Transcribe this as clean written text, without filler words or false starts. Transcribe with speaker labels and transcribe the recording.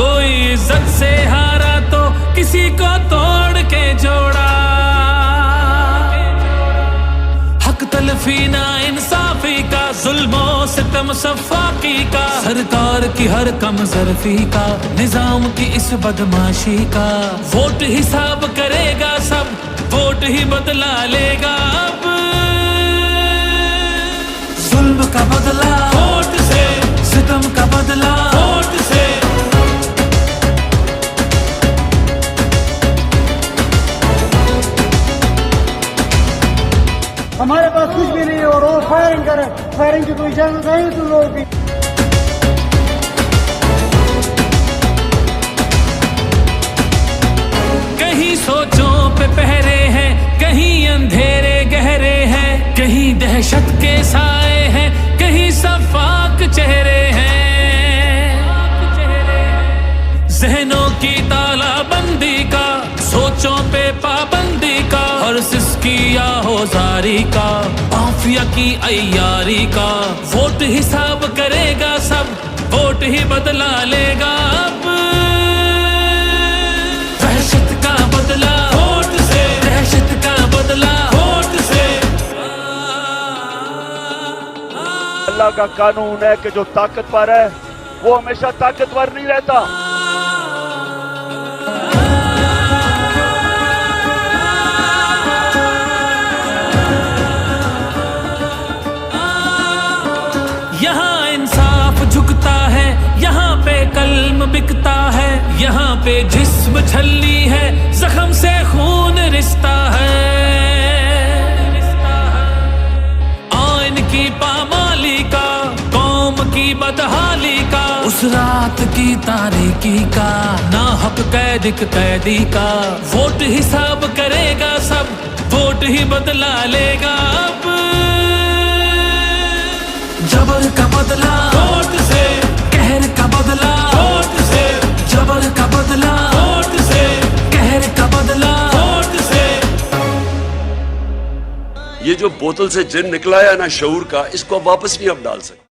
Speaker 1: कोई इज्जत से हारा तो किसी को तोड़ के जोड़ा। हक तलफी ना इंसाफी का, जुल्मो सितम सफाकी का, सरकार की हर कम जरफी का, निजाम की इस बदमाशी का। वोट हिसाब करेगा सब, वोट ही बदला लेगा अब। जुल्म का बदला वोट से, सितम का बदला वोट से।
Speaker 2: हमारे पास कुछ भी नहीं है और वो फायरिंग करे, फायरिंग की कोई इजाजत नहीं तुम लोगों की।
Speaker 1: कहीं सोचों पे पहरे हैं, कहीं अंधेरे गहरे हैं, कहीं दहशत के साए हैं, कहीं सफाक चेहरे हैं। जहनों की तालाबंदी का, सोचों पे पाबंदी का, हर सिसकी या होजारी का, माफिया की अय्यारी का। वोट हिसाब करेगा सब, वोट ही बदला लेगा अब। दहशत का बदला वोट से, दहशत का बदला वोट से।
Speaker 3: अल्लाह का कानून है कि जो ताकतवर है वो हमेशा ताकतवर नहीं रहता।
Speaker 1: यहाँ इंसाफ झुकता है, यहाँ पे कल्म बिकता है, यहाँ पे जिस्म छलनी है, जख्म से खून रिश्ता है। आइन की पामाली का, कौम की बदहाली का, उस रात की तारीकी का, ना हक कैदी का। वोट हिसाब करेगा सब, वोट ही बदला लेगा अब। जबर का बदला वोट से, कहर का बदला वोट से, जबर का बदला वोट से, कहर का बदला वोट से।
Speaker 4: ये जो बोतल से जिन निकला है ना शऊर का, इसको वापस नहीं हम डाल सकते।